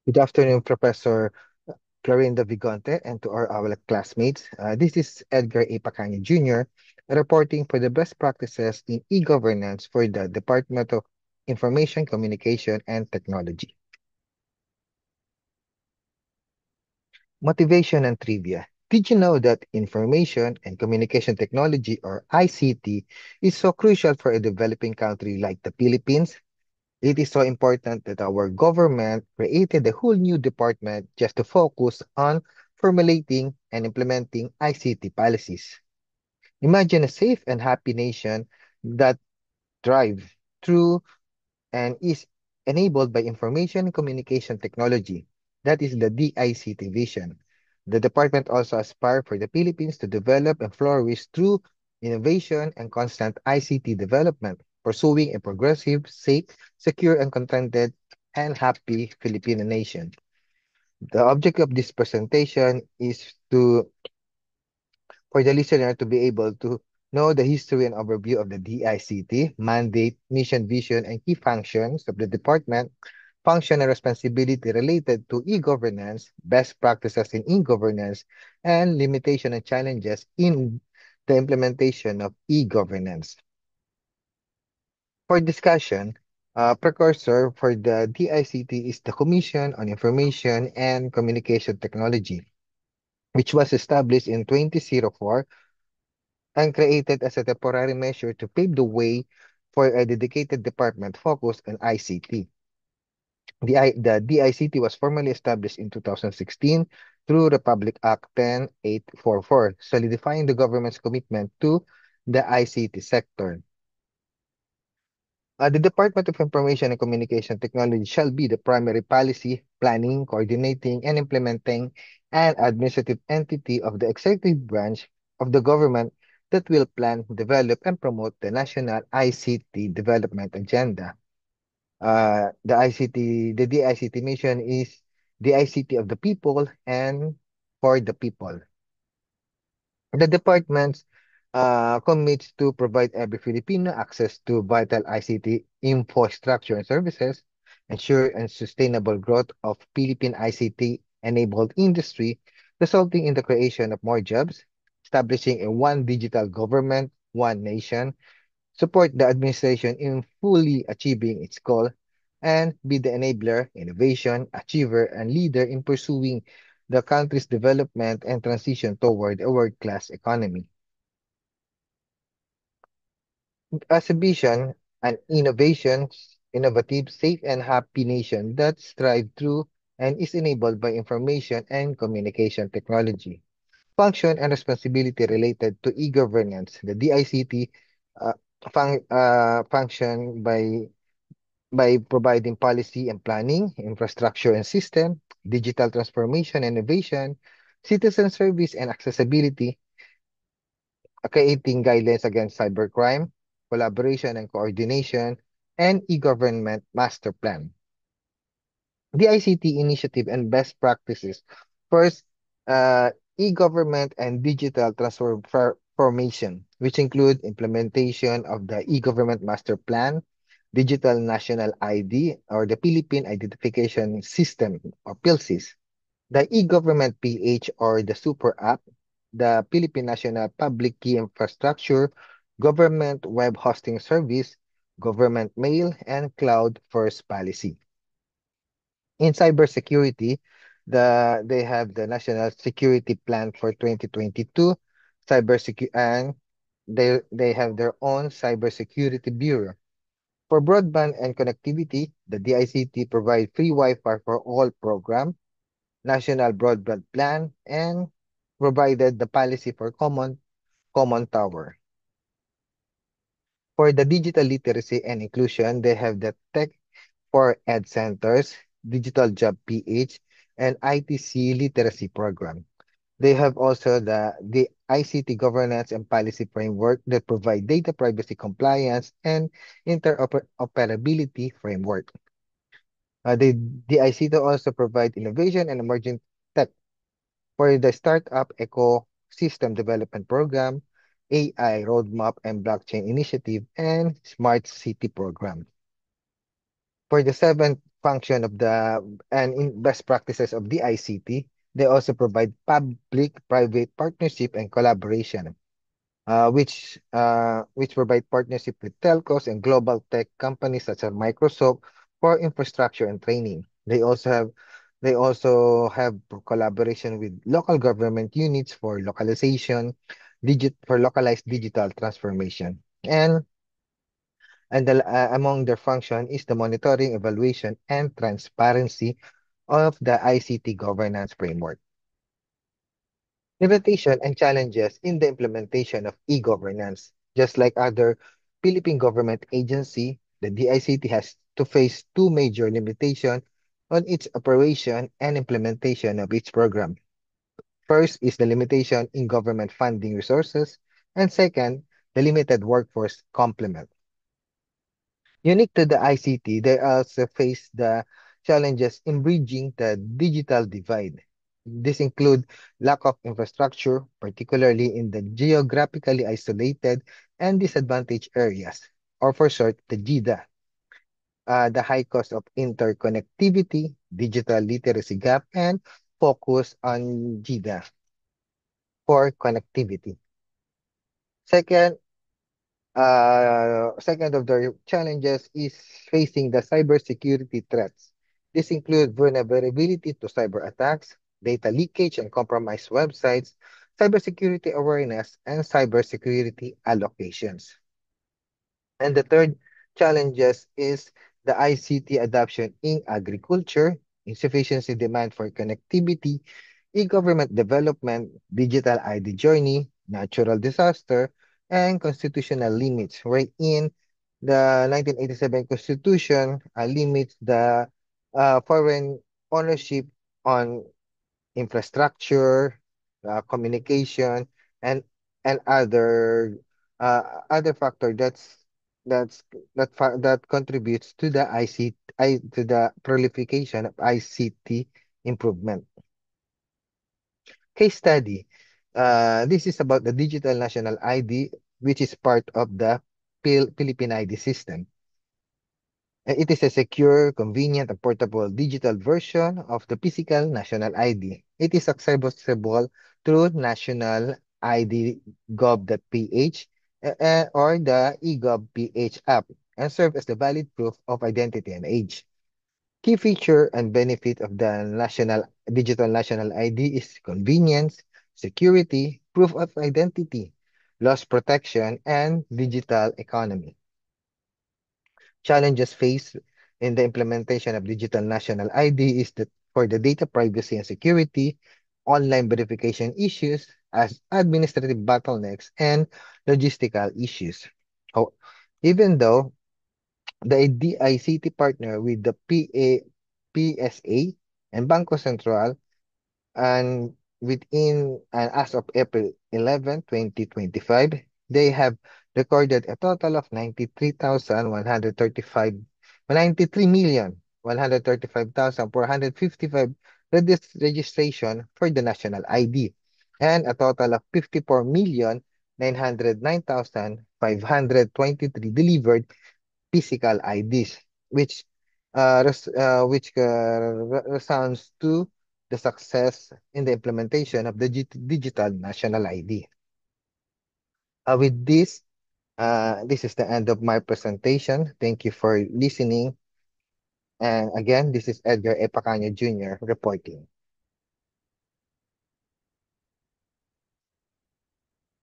Good afternoon, Professor Clarinda Vigonte, and to our classmates. This is Edgar A. Pacani Jr., reporting for the best practices in e-governance for the Department of Information, Communication, and Technology. Motivation and trivia. Did you know that information and communication technology, or ICT, is so crucial for a developing country like the Philippines? It is so important that our government created a whole new department just to focus on formulating and implementing ICT policies. Imagine a safe and happy nation that thrives through and is enabled by information and communication technology. That is the DICT vision. The department also aspires for the Philippines to develop and flourish through innovation and constant ICT development, pursuing a progressive, safe, secure, and contented and happy Filipino nation. The object of this presentation is to for the listener to be able to know the history and overview of the DICT, mandate, mission, vision, and key functions of the department, function and responsibility related to e-governance, best practices in e-governance, and limitation and challenges in the implementation of e-governance. For discussion, precursor for the DICT is the Commission on Information and Communication Technology, which was established in 2004 and created as a temporary measure to pave the way for a dedicated department focused on ICT. The DICT was formally established in 2016 through Republic Act 10844, solidifying the government's commitment to the ICT sector. The Department of Information and Communication Technology shall be the primary policy, planning, coordinating, and implementing an administrative entity of the executive branch of the government that will plan, develop, and promote the national ICT development agenda. The DICT mission is the ICT of the people and for the people. The department commits to provide every Filipino access to vital ICT infrastructure and services, ensure and sustainable growth of Philippine ICT-enabled industry, resulting in the creation of more jobs, establishing a one digital government, one nation, support the administration in fully achieving its goal, and be the enabler, innovation, achiever, and leader in pursuing the country's development and transition toward a world-class economy. As a vision, an innovative, safe, and happy nation that strives through and is enabled by information and communication technology. Function and responsibility related to e-governance. The DICT uh, function by providing policy and planning, infrastructure and system, digital transformation and innovation, citizen service and accessibility, creating guidelines against cybercrime, collaboration and coordination, and e-government master plan. The ICT initiative and best practices. First, e-government and digital transformation, which include implementation of the e-government master plan, digital national ID or the Philippine Identification System or PILSYS, the e-government PH or the super app, the Philippine National Public Key Infrastructure, government web hosting service, government mail, and cloud first policy. In cybersecurity, they have the National Security Plan for 2022, and they have their own cybersecurity bureau. For broadband and connectivity, the DICT provide free Wi-Fi for all program, national broadband plan, and provided the policy for common tower. For the digital literacy and inclusion, they have the Tech for Ed Centers, Digital Job PH, and ITC Literacy Program. They have also the ICT governance and policy framework that provide data privacy compliance and interoperability framework. The ICT also provide innovation and emerging tech for the Startup Ecosystem Development Program, AI Roadmap and Blockchain Initiative, and Smart City Program. For the seventh function of the and in best practices of the ICT. They also provide public-private partnership and collaboration, which provide partnership with telcos and global tech companies such as Microsoft for infrastructure and training. They also have collaboration with local government units for localized digital transformation. Among their function is the monitoring, evaluation, and transparency of the ICT governance framework. Limitation and challenges in the implementation of e-governance. Just like other Philippine government agency, the DICT has to face two major limitations on its operation and implementation of its program. First is the limitation in government funding resources, and second, the limited workforce complement. Unique to the ICT, they also face the challenges in bridging the digital divide. This include lack of infrastructure, particularly in the geographically isolated and disadvantaged areas, or for short, the GIDA. The high cost of interconnectivity, digital literacy gap, and focus on GIDA for connectivity. Second, second of the challenges is facing the cybersecurity threats. This includes vulnerability to cyber attacks, data leakage and compromised websites, cybersecurity awareness, and cybersecurity allocations. And the third challenges is the ICT adoption in agriculture, insufficiency demand for connectivity, e-government development, digital ID journey, natural disaster, and constitutional limits, wherein the 1987 Constitution limits the foreign ownership on infrastructure, communication, and and other factor that's that contributes to the to the proliferation of ICT improvement. Case study. This is about the digital national ID, which is part of the Philippine ID system. It is a secure, convenient, and portable digital version of the physical national ID. It is accessible through National ID Gov.ph or the eGov.ph app and serve as the valid proof of identity and age. Key feature and benefit of the digital national ID is convenience, security, proof of identity, loss protection, and digital economy. Challenges faced in the implementation of digital national ID is that for the data privacy and security, online verification issues, as administrative bottlenecks, and logistical issues. How- Even though the DICT partner with the PSA and Banco Central and as of April 11, 2025, they have recorded a total of 93,135,455 registration for the national ID and a total of 54,909,523 delivered physical IDs, which resounds to the success in the implementation of the digital national ID. This is the end of my presentation. Thank you for listening. And again, this is Edgar Epacaño Jr. reporting.